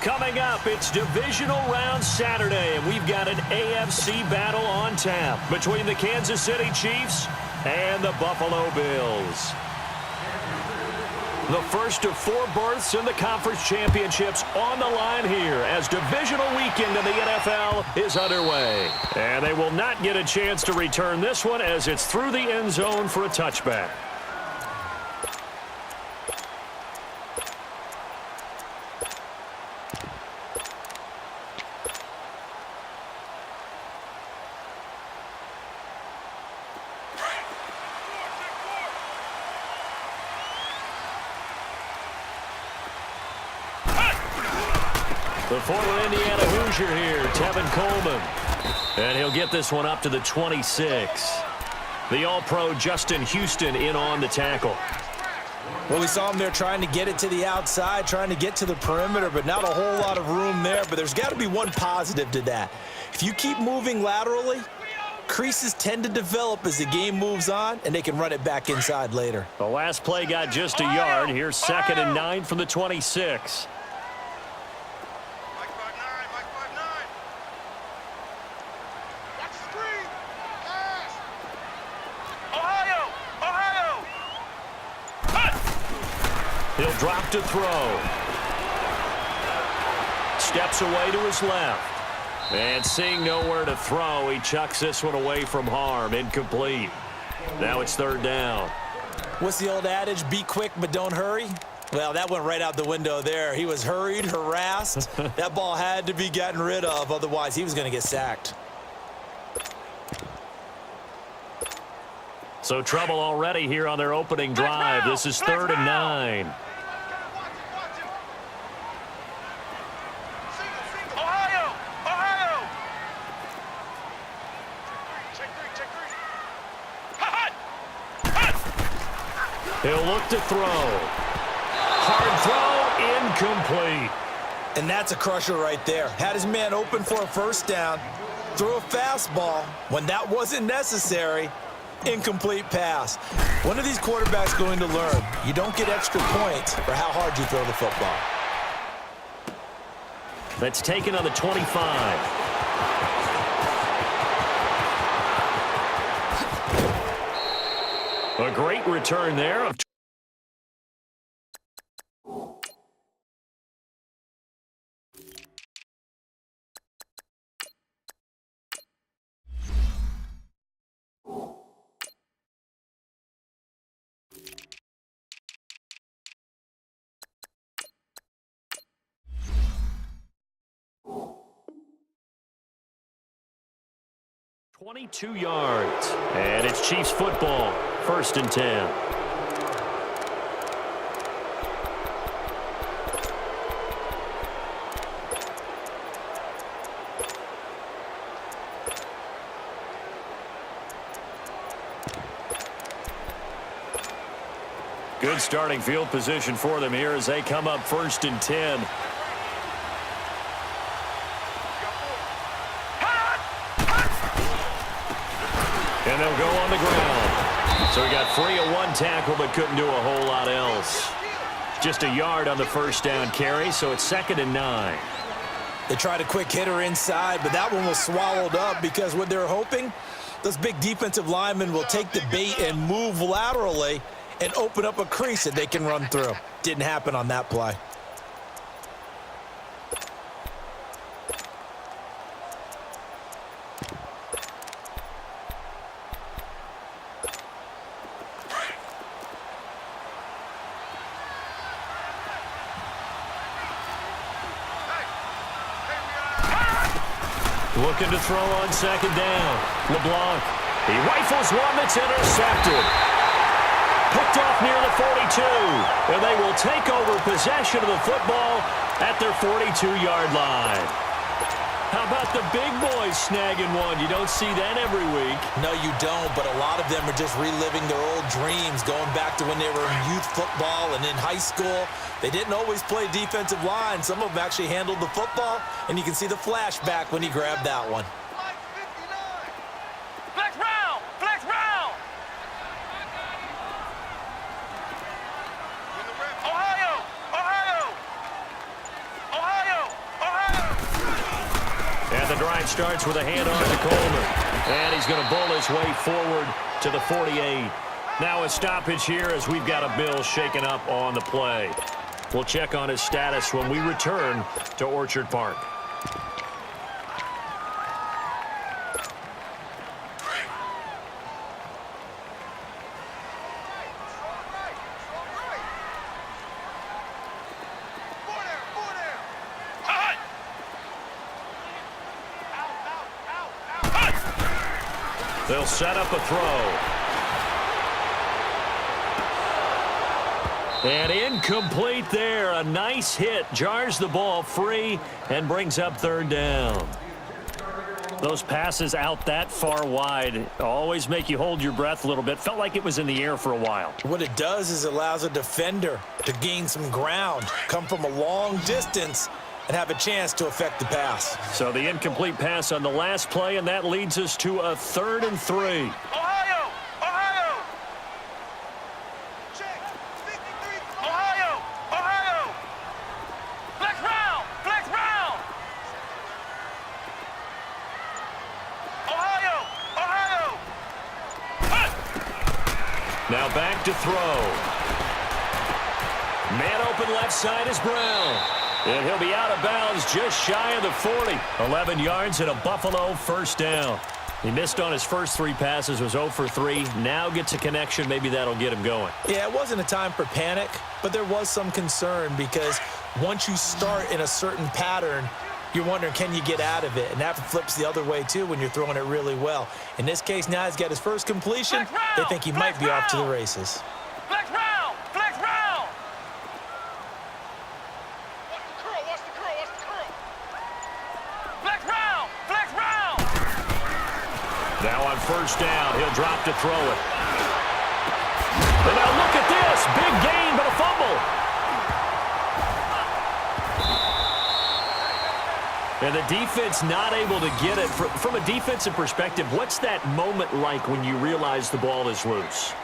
Coming up, it's divisional round Saturday, and we've got an AFC battle on tap between the Kansas City Chiefs and the Buffalo Bills. The first of 4 berths in the conference championships on the line here as divisional weekend in the NFL is underway. And they will not get a chance to return this one as it's through the end zone for a touchback. The former Indiana Hoosier here, Tevin Coleman. And he'll get this one up to the 26. The All-Pro Justin Houston in on the tackle. Well, we saw him there trying to get it to the outside, trying to get to the perimeter, but not a whole lot of room there. But there's got to be one positive to that. If you keep moving laterally, creases tend to develop as the game moves on, and they can run it back inside later. The last play got just a yard. Here's 2nd and 9 from the 26. He'll drop to throw. Steps away to his left. And seeing nowhere to throw, he chucks this one away from harm. Incomplete. Now it's 3rd down. What's the old adage? Be quick, but don't hurry. Well, that went right out the window there. He was hurried, harassed. That ball had to be gotten rid of. Otherwise, he was going to get sacked. So trouble already here on their opening drive. This is 3rd and 9. He'll look to throw. Hard throw, incomplete. And that's a crusher right there. Had his man open for a 1st down. Threw a fastball when that wasn't necessary. Incomplete pass. When are these quarterbacks going to learn? You don't get extra points for how hard you throw the football. That's taken on the 25. A great return there of 22 yards. And it's Chiefs football. 1st and 10. Good starting field position for them here as they come up 1st and 10. And they'll go on the ground. So he got free of 1 tackle but couldn't do a whole lot else. Just a yard on the 1st down carry, so it's 2nd and 9. They tried a quick hitter inside, but that one was swallowed up because what they're hoping, those big defensive linemen will take the bait and move laterally and open up a crease that they can run through. Didn't happen on that play. Looking to throw on 2nd down. LeBlanc. He rifles one that's intercepted. Picked off near the 42. And they will take over possession of the football at their 42-yard line. How about the big boys snagging one? You don't see that every week. No, you don't, but a lot of them are just reliving their old dreams, going back to when they were in youth football and in high school. They didn't always play defensive line. Some of them actually handled the football, and you can see the flashback when he grabbed that one. Flex round! Flex round! Ohio! Ohio! Ohio! And the drive starts with a handoff to Coleman. And he's going to bull his way forward to the 48. Now a stoppage here as we've got a Bill shaken up on the play. We'll check on his status when we return to Orchard Park. They'll set up a throw. And incomplete there. A nice hit. Jars the ball free and brings up third down. Those passes out that far wide always make you hold your breath a little bit. Felt like it was in the air for a while. What it does is it allows a defender to gain some ground, come from a long distance, and have a chance to affect the pass. So the incomplete pass on the last play, and that leads us to a 3rd and 3. Ohio! Ohio! Check. 53. Ohio! Ohio! Flex round! Flex round! Ohio! Ohio! Now back to throw. Man open left side is Brown. And he'll be out of bounds just shy of the 40. 11 yards and a Buffalo first down. He missed on his first 3 passes, was 0 for 3. Now gets a connection. Maybe that'll get him going. Yeah, it wasn't a time for panic, but there was some concern because once you start in a certain pattern, you're wondering, can you get out of it? And that flips the other way, too, when you're throwing it really well. In this case, now he's got his first completion. They think he might be off to the races. Flex round! Flex round! Watch the curl! Flex round! Flex round! Now on first down, he'll drop to throw it. And now look at this. Big gain, but a fumble. And the defense not able to get it. From a defensive perspective, what's that moment like when you realize the ball is loose?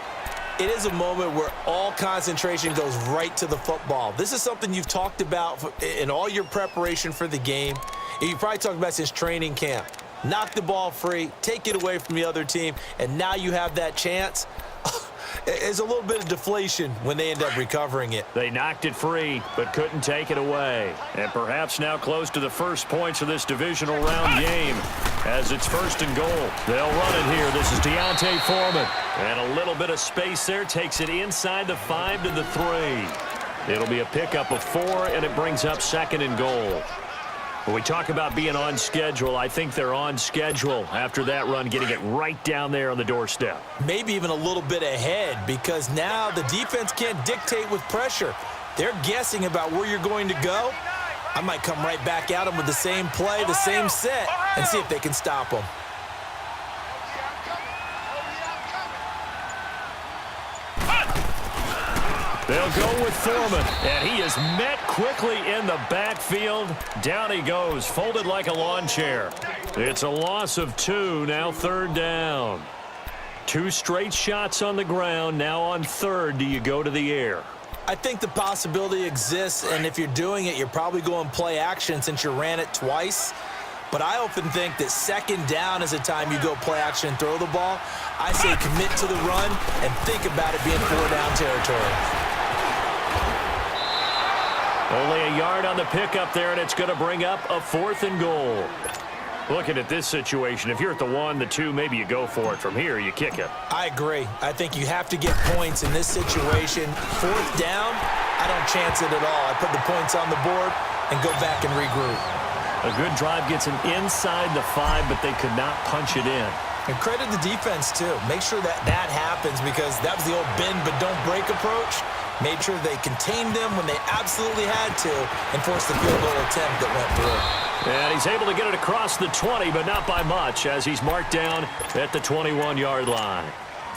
It is a moment where all concentration goes right to the football. This is something you've talked about in all your preparation for the game. You probably talked about since training camp. Knock the ball free, take it away from the other team, and now you have that chance. There's a little bit of deflation when they end up recovering it. They knocked it free, but couldn't take it away. And perhaps now close to the first points of this divisional round game as it's 1st and goal. They'll run it here. This is Deontay Foreman. And a little bit of space there takes it inside the 5 to the 3. It'll be a pickup of 4, and it brings up 2nd and goal. When we talk about being on schedule, I think they're on schedule after that run, getting it right down there on the doorstep. Maybe even a little bit ahead because now the defense can't dictate with pressure. They're guessing about where you're going to go. I might come right back at them with the same play, the same set, and see if they can stop them. They'll go with Foreman, and he is met quickly in the backfield. Down he goes, folded like a lawn chair. It's a loss of 2, now 3rd down. 2 straight shots on the ground. Now on 3rd, do you go to the air? I think the possibility exists, and if you're doing it, you're probably going play action since you ran it twice. But I often think that 2nd down is a time you go play action and throw the ball. I say commit to the run and think about it being 4-down territory. Only a yard on the pickup there, and it's going to bring up a 4th and goal. Looking at this situation, if you're at the 1, the 2, maybe you go for it. From here, you kick it. I agree. I think you have to get points in this situation. 4th down, I don't chance it at all. I put the points on the board and go back and regroup. A good drive gets them inside the 5, but they could not punch it in. And credit the defense, too. Make sure that that happens because that was the old bend but don't break approach. Made sure they contained them when they absolutely had to and forced the field goal attempt that went through. And he's able to get it across the 20, but not by much as he's marked down at the 21-yard line.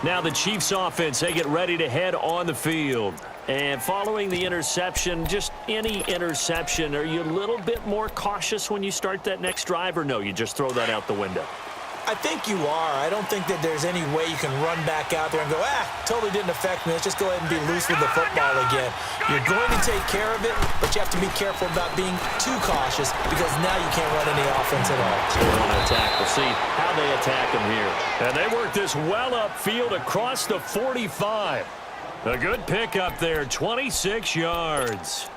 Now the Chiefs offense, they get ready to head on the field. And following the interception, just any interception, are you a little bit more cautious when you start that next drive, or no, you just throw that out the window? I think you are. I don't think that there's any way you can run back out there and go, totally didn't affect me. Let's just go ahead and be loose with the football again. You're going to take care of it, but you have to be careful about being too cautious because now you can't run any offense at all. Still on attack. We'll see how they attack him here. And they work this well upfield across the 45. A good pickup there, 26 yards.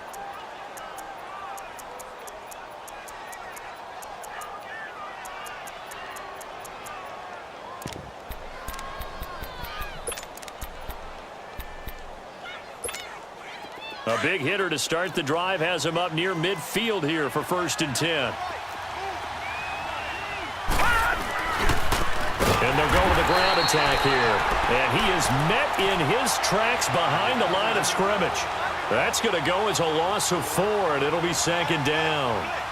A big hitter to start the drive has him up near midfield here for 1st and 10. And they'll go with a ground attack here. And he is met in his tracks behind the line of scrimmage. That's going to go as a loss of 4, and it'll be 2nd down.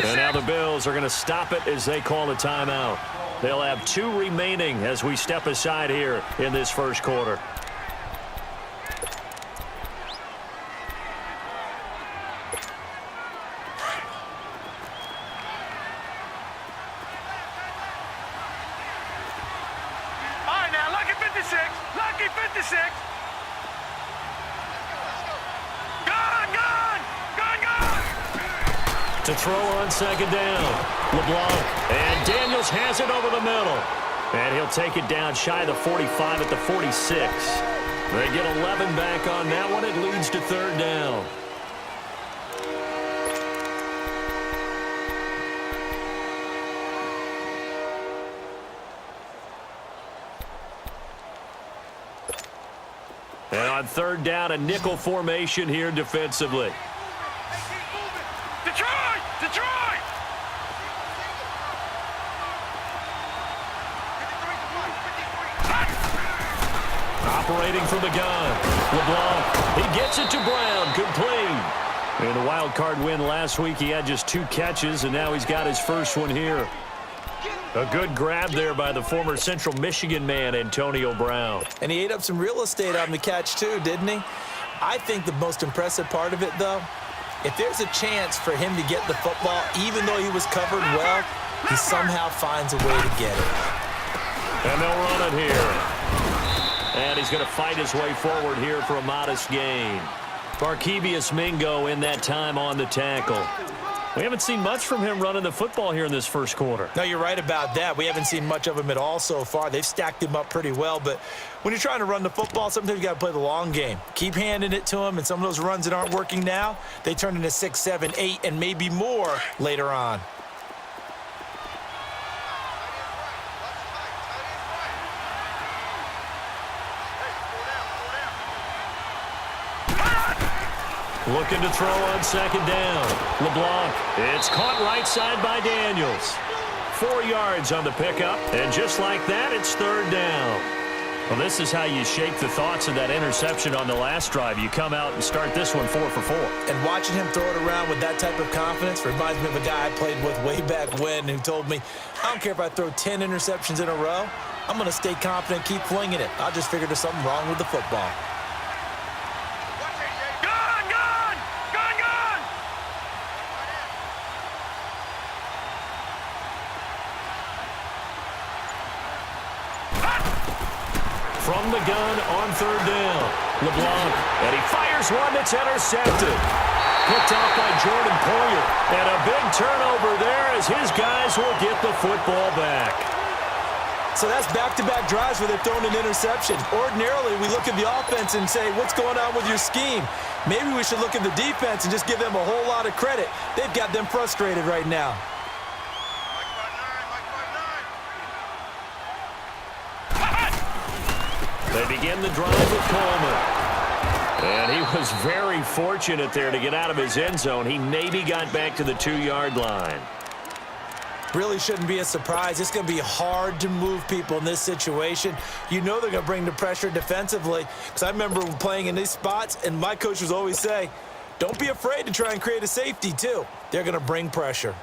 And now the Bills are going to stop it as they call a timeout. They'll have 2 remaining as we step aside here in this first quarter. All right, now, lucky 56. Lucky 56. To throw on 2nd down. LeBlanc. And Daniels has it over the middle. And he'll take it down shy of the 45 at the 46. They get 11 back on that one. It leads to 3rd down. And on 3rd down, a nickel formation here defensively. Detroit! Operating from the gun. LeBlanc. He gets it to Brown. Complete. In the wild card win last week, he had just 2 catches, and now he's got his first one here. A good grab there by the former Central Michigan man, Antonio Brown. And he ate up some real estate on the catch too, didn't he? I think the most impressive part of it, though, if there's a chance for him to get the football, even though he was covered well, he somehow finds a way to get it. And they'll run it here. And he's going to fight his way forward here for a modest gain. Barkevious Mingo in that time on the tackle. We haven't seen much from him running the football here in this first quarter. No, you're right about that. We haven't seen much of him at all so far. They've stacked him up pretty well, but when you're trying to run the football, sometimes you got to play the long game. Keep handing it to him, and some of those runs that aren't working now, they turn into 6, 7, 8, and maybe more later on. Looking to throw on 2nd down. LeBlanc. It's caught right side by Daniels. 4 yards on the pickup, and just like that, it's 3rd down. Well, this is how you shake the thoughts of that interception on the last drive. You come out and start this one 4 for 4. And watching him throw it around with that type of confidence reminds me of a guy I played with way back when who told me, I don't care if I throw 10 interceptions in a row. I'm going to stay confident, keep flinging it. I just figured there's something wrong with the football. From the gun on 3rd down. LeBlanc. And he fires one that's intercepted. Picked off by Jordan Poyer. And a big turnover there as his guys will get the football back. So that's back-to-back drives where they've thrown an interception. Ordinarily, we look at the offense and say, what's going on with your scheme? Maybe we should look at the defense and just give them a whole lot of credit. They've got them frustrated right now. They begin the drive with Coleman. And he was very fortunate there to get out of his end zone. He maybe got back to the 2-yard line. Really shouldn't be a surprise. It's going to be hard to move people in this situation. You know they're going to bring the pressure defensively. Because I remember playing in these spots, and my coach would always say, don't be afraid to try and create a safety, too. They're going to bring pressure.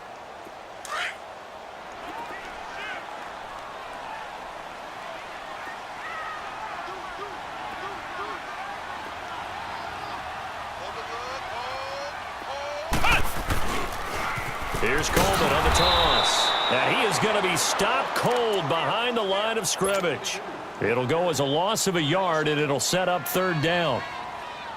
Here's Coleman on the toss. And he is going to be stopped cold behind the line of scrimmage. It'll go as a loss of a yard, and it'll set up third down.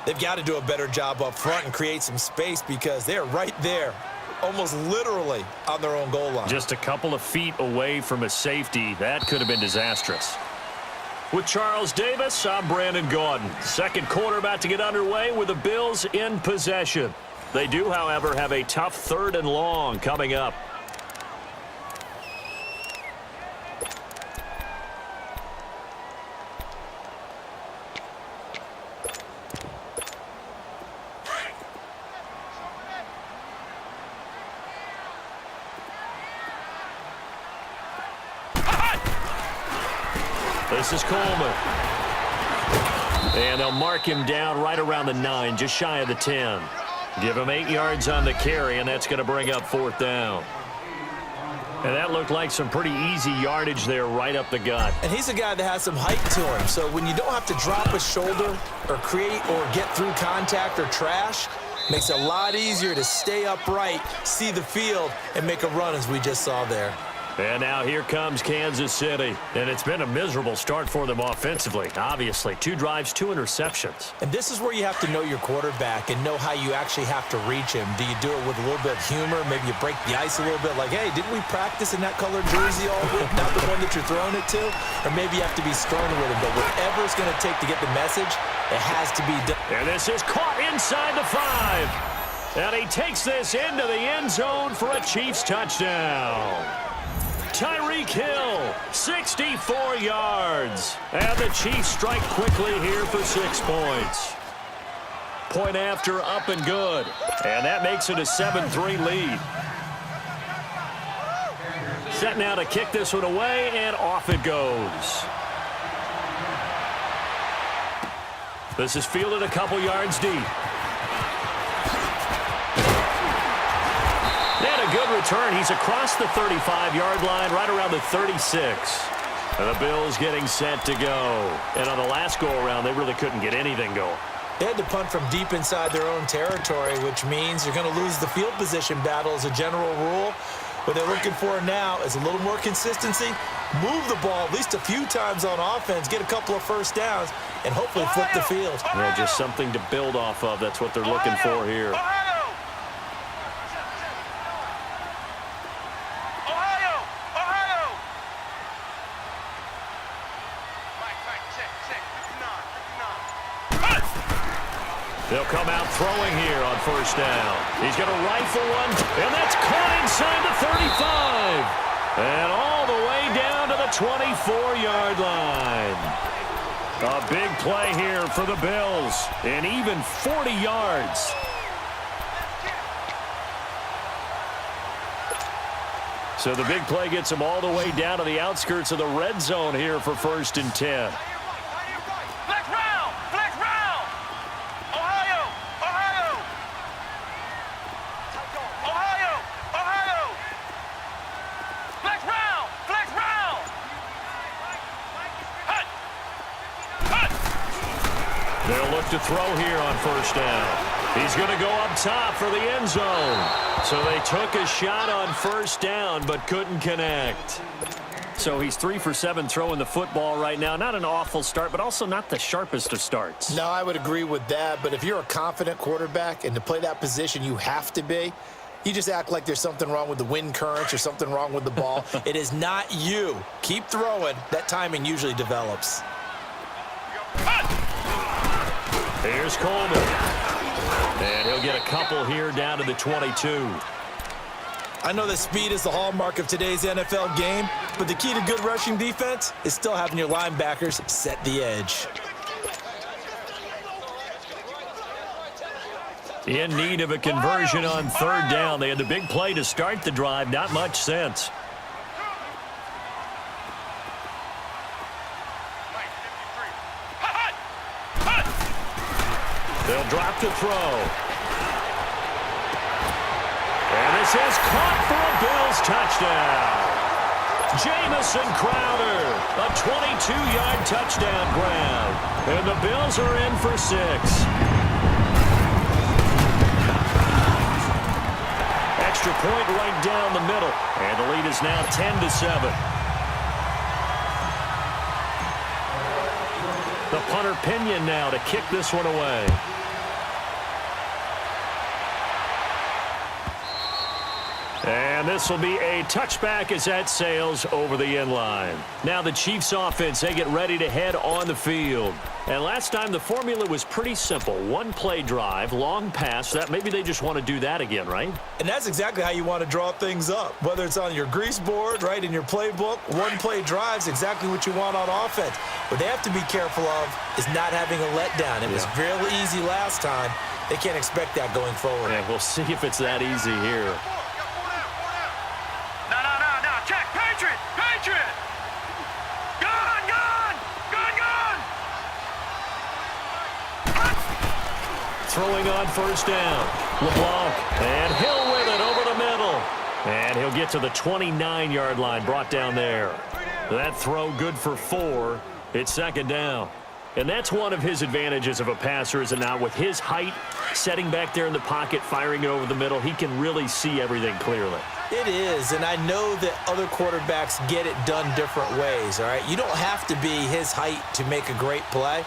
They've got to do a better job up front and create some space because they're right there, almost literally on their own goal line. Just a couple of feet away from a safety. That could have been disastrous. With Charles Davis, I'm Brandon Gaudin. Second quarter about to get underway with the Bills in possession. They do, however, have a tough 3rd and long coming up. This is Coleman. And they'll mark him down right around the 9, just shy of the 10. Give him 8 yards on the carry, and that's going to bring up 4th down. And that looked like some pretty easy yardage there right up the gut. And he's a guy that has some height to him. So when you don't have to drop a shoulder or create or get through contact or trash, makes it a lot easier to stay upright, see the field, and make a run as we just saw there. And now here comes Kansas City. And it's been a miserable start for them offensively, obviously. 2 drives, 2 interceptions. And this is where you have to know your quarterback and know how you actually have to reach him. Do you do it with a little bit of humor? Maybe you break the ice a little bit like, hey, didn't we practice in that colored jersey all week? Not the one that you're throwing it to? Or maybe you have to be stern with him. But whatever it's going to take to get the message, it has to be done. And this is caught inside the 5. And he takes this into the end zone for a Chiefs touchdown. Tyreek Hill, 64 yards. And the Chiefs strike quickly here for 6 points. Point after, up and good. And that makes it a 7-3 lead. Set now to kick this one away, and off it goes. This is fielded a couple yards deep. Good return. He's across the 35-yard line, right around the 36. And the Bills getting set to go. And on the last go-around, they really couldn't get anything going. They had to punt from deep inside their own territory, which means you're going to lose the field position battle as a general rule. What they're looking for now is a little more consistency, move the ball at least a few times on offense, get a couple of first downs, and hopefully flip the field. Yeah, just something to build off of. That's what they're looking for here. They'll come out throwing here on first down. He's going to rifle one, and that's caught inside the 35. And all the way down to the 24-yard line. A big play here for the Bills, and even 40 yards. So the big play gets them all the way down to the outskirts of the red zone here for 1st and 10. They'll look to throw here on first down. He's going to go up top for the end zone. So they took a shot on first down but couldn't connect. So he's 3 for 7 throwing the football right now. Not an awful start, but also not the sharpest of starts. No, I would agree with that. But if you're a confident quarterback and to play that position you have to be, you just act like there's something wrong with the wind currents or something wrong with the ball. It is not you. Keep throwing. That timing usually develops. Here's Coleman. And he'll get a couple here down to the 22. I know that speed is the hallmark of today's NFL game, but the key to good rushing defense is still having your linebackers set the edge. In need of a conversion on third down. They had the big play to start the drive. Not much sense. They'll drop to throw. And this is caught for a Bills touchdown. Jamison Crowder, a 22-yard touchdown grab. And the Bills are in for 6. extra point right down the middle. And the lead is now 10-7. The punter Pinion now to kick this one away. And this will be a touchback as that sails over the end line. Now the Chiefs offense, they get ready to head on the field. And last time the formula was pretty simple. One play drive, long pass. That maybe they just want to do that again, right? And that's exactly how you want to draw things up. Whether it's on your grease board, right, in your playbook, one play drive is exactly what you want on offense. What they have to be careful of is not having a letdown. It was real easy last time. They can't expect that going forward. Yeah, we'll see if it's that easy here. Patriot! Gun! Throwing on first down. LeBlanc. And Hill with it over the middle. And he'll get to the 29-yard line, brought down there. That throw good for 4. It's second down. And that's one of his advantages of a passer, is it not? With his height, setting back there in the pocket, firing it over the middle, he can really see everything clearly. It is, and I know that other quarterbacks get it done different ways, all right? You don't have to be his height to make a great play,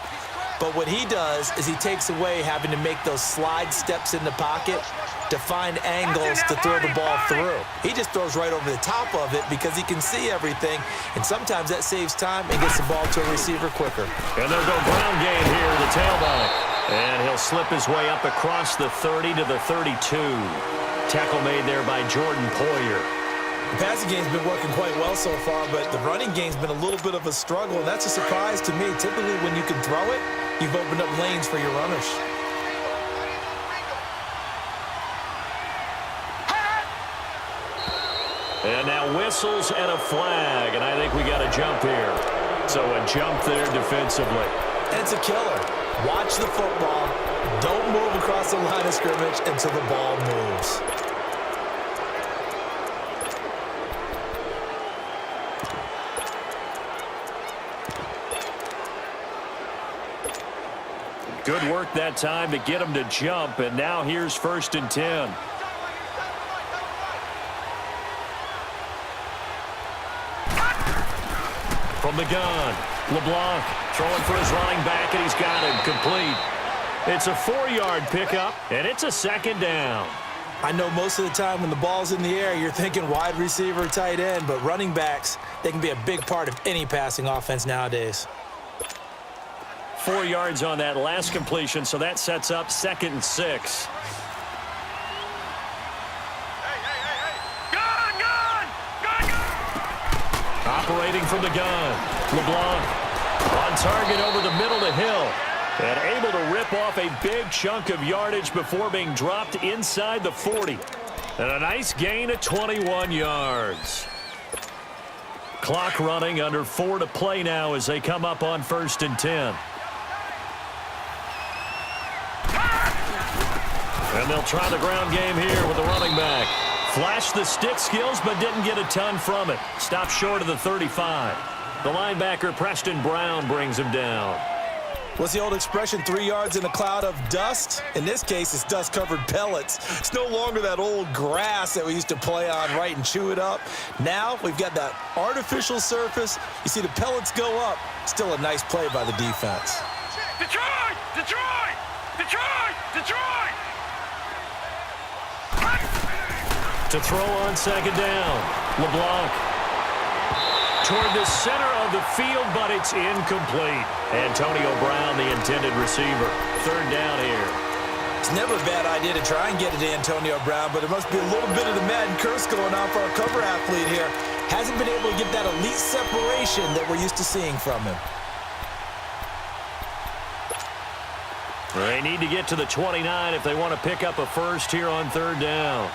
but what he does is he takes away having to make those slide steps in the pocket to find angles to throw the ball through. He just throws right over the top of it because he can see everything, and sometimes that saves time and gets the ball to a receiver quicker. And they'll go ground game here, the tailback. And he'll slip his way up across the 30 to the 32. Tackle made there by Jordan Poyer. The passing game's been working quite well so far, but the running game's been a little bit of a struggle, and that's a surprise to me. Typically, when you can throw it, you've opened up lanes for your runners. And now whistles and a flag, and I think we got a jump here. So a jump there defensively. And it's a killer. Watch the football. Don't move across the line of scrimmage until the ball moves. Good work that time to get him to jump, and now here's 1st and 10. From the gun, LeBlanc throwing for his running back, and he's got him complete. It's a 4-yard pickup, and it's a second down. I know most of the time when the ball's in the air, you're thinking wide receiver, tight end, but running backs, they can be a big part of any passing offense nowadays. 4 yards on that last completion, so that sets up 2nd and 6. Operating from the gun. LeBlanc on target over the middle to Hill. And able to rip off a big chunk of yardage before being dropped inside the 40. And a nice gain of 21 yards. Clock running, under 4 to play now as they come up on 1st and 10. And they'll try the ground game here with the running back. Flashed the stick skills, but didn't get a ton from it. Stopped short of the 35. The linebacker, Preston Brown, brings him down. What's the old expression, 3 yards in a cloud of dust? In this case, it's dust-covered pellets. It's no longer that old grass that we used to play on, right, and chew it up. Now we've got that artificial surface. You see the pellets go up. Still a nice play by the defense. Detroit! Detroit! Detroit! Detroit! To throw on 2nd down. LeBlanc toward the center of the field, but it's incomplete. Antonio Brown, the intended receiver. 3rd down here. It's never a bad idea to try and get it to Antonio Brown, but it must be a little bit of the Madden curse going on for our cover athlete here. Hasn't been able to get that elite separation that we're used to seeing from him. They need to get to the 29 if they want to pick up a first here on 3rd down.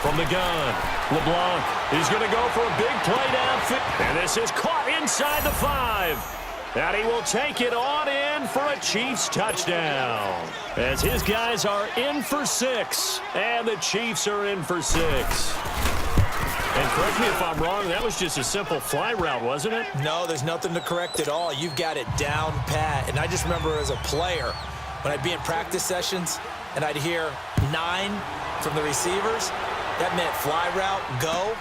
From the gun, LeBlanc is going to go for a big play downfield. And this is caught inside the 5. And he will take it on in for a Chiefs touchdown. As his guys are in for 6. And the Chiefs are in for 6. And correct me if I'm wrong, that was just a simple fly route, wasn't it? No, there's nothing to correct at all. You've got it down pat. And I just remember as a player, when I'd be in practice sessions and I'd hear 9 from the receivers, that meant fly route, go,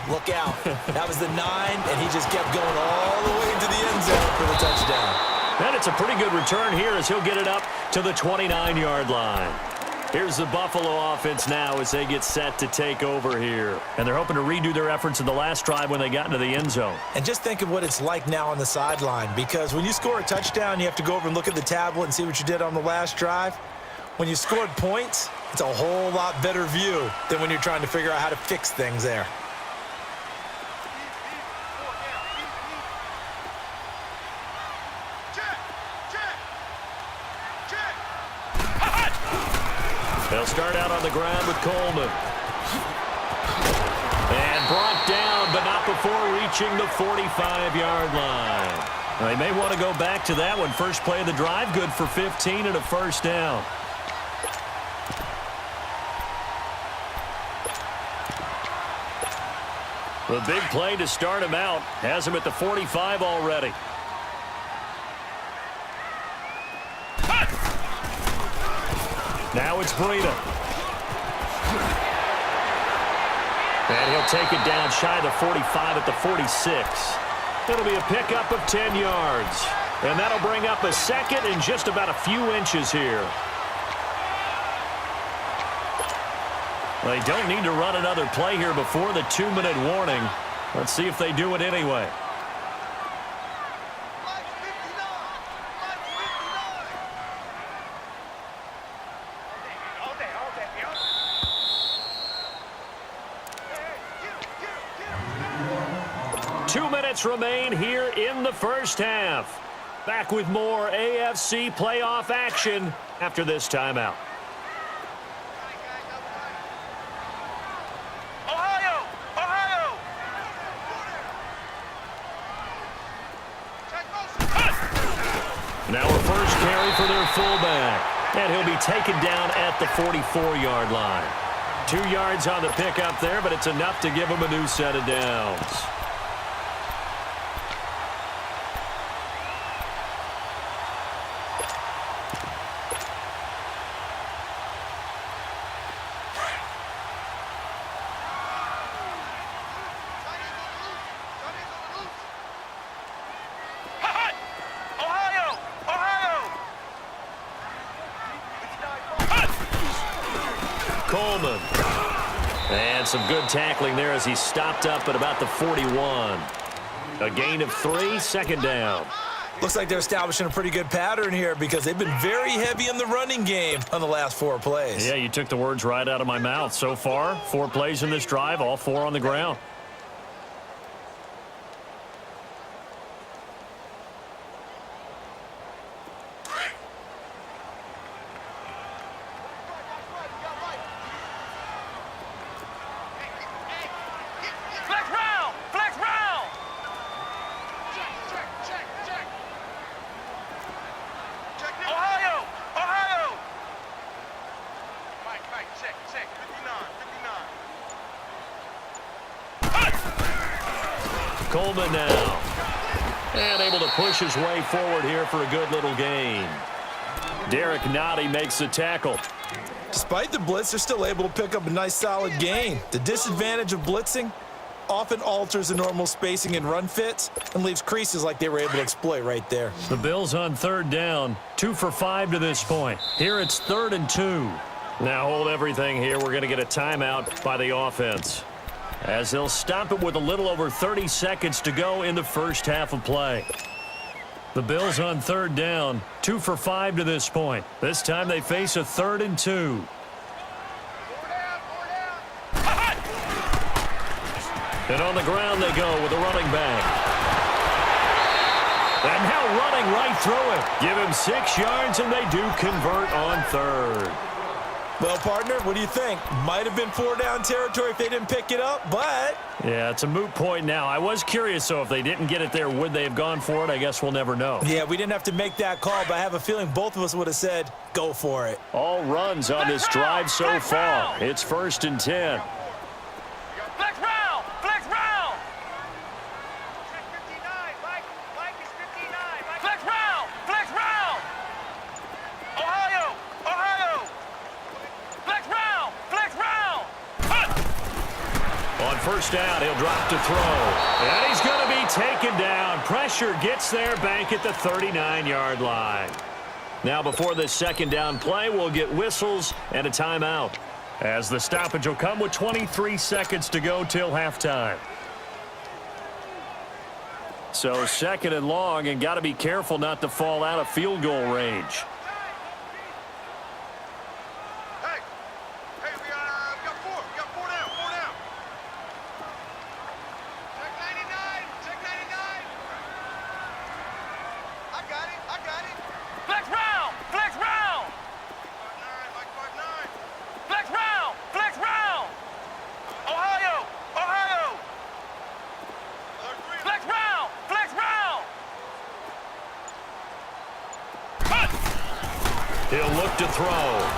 look out. That was the 9, and he just kept going all the way into the end zone for the touchdown. And it's a pretty good return here as he'll get it up to the 29-yard line. Here's the Buffalo offense now as they get set to take over here. And they're hoping to redo their efforts in the last drive when they got into the end zone. And just think of what it's like now on the sideline, because when you score a touchdown, you have to go over and look at the tablet and see what you did on the last drive. When you scored points, it's a whole lot better view than when you're trying to figure out how to fix things there. They'll start out on the ground with Coleman. And brought down, but not before reaching the 45-yard line. Now, they may want to go back to that one. First play of the drive, good for 15 and a first down. The big play to start him out. Has him at the 45 already. Now it's Breida. And he'll take it down shy of the 45 at the 46. It'll be a pickup of 10 yards. And that'll bring up a second in just about a few inches here. They don't need to run another play here before the 2-minute warning. Let's see if they do it anyway. Remain here in the first half. Back with more AFC playoff action after this timeout. Ohio! Ohio! Now a first carry for their fullback. And he'll be taken down at the 44-yard line. 2 yards on the pickup there, but it's enough to give him a new set of downs. Coleman. And some good tackling there as he stopped up at about the 41. A gain of 3, second down. Looks like they're establishing a pretty good pattern here because they've been very heavy in the running game on the last 4 plays. Yeah, you took the words right out of my mouth. So far, 4 plays in this drive, all 4 on the ground. Coleman now. And able to push his way forward here for a good little gain. Derek Nottie makes the tackle. Despite the blitz, they're still able to pick up a nice solid gain. The disadvantage of blitzing often alters the normal spacing and run fits and leaves creases like they were able to exploit right there. The Bills on third down, 2 for 5 to this point. Here it's 3rd and 2. Now hold everything here. We're going to get a timeout by the offense, as they'll stop it with a little over 30 seconds to go in the first half of play. The Bills on third down, 2 for 5 to this point. This time they face a 3rd and 2. And on the ground they go with a running back. And now running right through it. Give him 6 yards and they do convert on third. Well, partner, what do you think? Might have been 4-down territory if they didn't pick it up, but... Yeah, it's a moot point now. I was curious, though, if they didn't get it there, would they have gone for it? I guess we'll never know. Yeah, we didn't have to make that call, but I have a feeling both of us would have said, go for it. All runs on this drive so far. It's 1st and 10. Flex round! On first down, he'll drop to throw. And he's going to be taken down. Pressure gets there, Bank at the 39-yard line. Now before this second down play, we'll get whistles and a timeout, as the stoppage will come with 23 seconds to go till halftime. So second and long, and got to be careful not to fall out of field goal range. Hey, we got four. We got four down. Check 99. Check 99. I got it. Flex round. Mike 5-9. Flex round. Ohio. Flex round. Cut. He'll look to throw.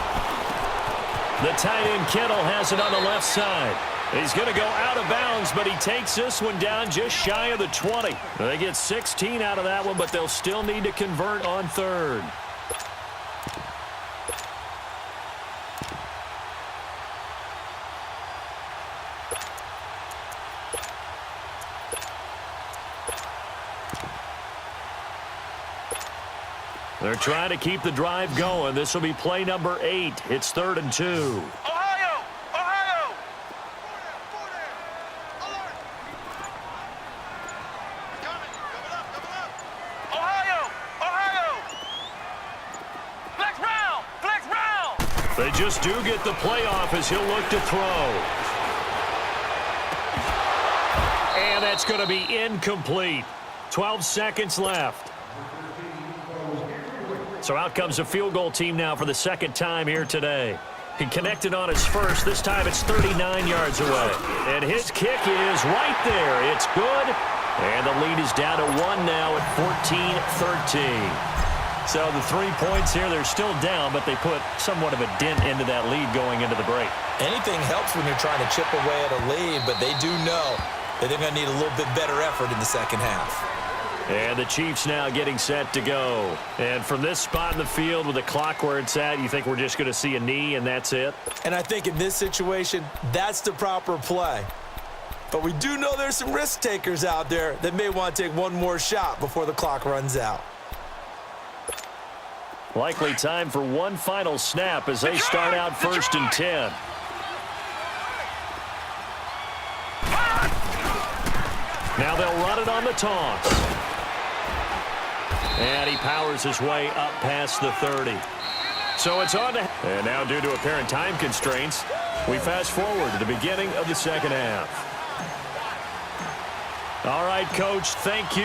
The tight end Kittle has it on the left side. He's going to go out of bounds, but he takes this one down just shy of the 20. They get 16 out of that one, but they'll still need to convert on third. They're trying to keep the drive going. This will be play number 8. It's 3rd and 2. Ohio. Alert. Coming. Double up. Ohio. Flex round. They just do get the playoff as he'll look to throw. And that's going to be incomplete. 12 seconds left. So out comes a field goal team now for the second time here today. He connected on his first. This time it's 39 yards away. And his kick is right there. It's good. And the lead is down to 1 now at 14-13. So the 3 points here, they're still down, but they put somewhat of a dent into that lead going into the break. Anything helps when you're trying to chip away at a lead, but they do know that they're going to need a little bit better effort in the second half. And the Chiefs now getting set to go. And from this spot in the field with the clock where it's at, you think we're just going to see a knee and that's it? And I think in this situation, that's the proper play. But we do know there's some risk takers out there that may want to take one more shot before the clock runs out. Likely time for one final snap as they start out 1st and 10. Now they'll run it on the toss. And he powers his way up past the 30. So it's on to... And now due to apparent time constraints, we fast forward to the beginning of the second half. All right, Coach, thank you.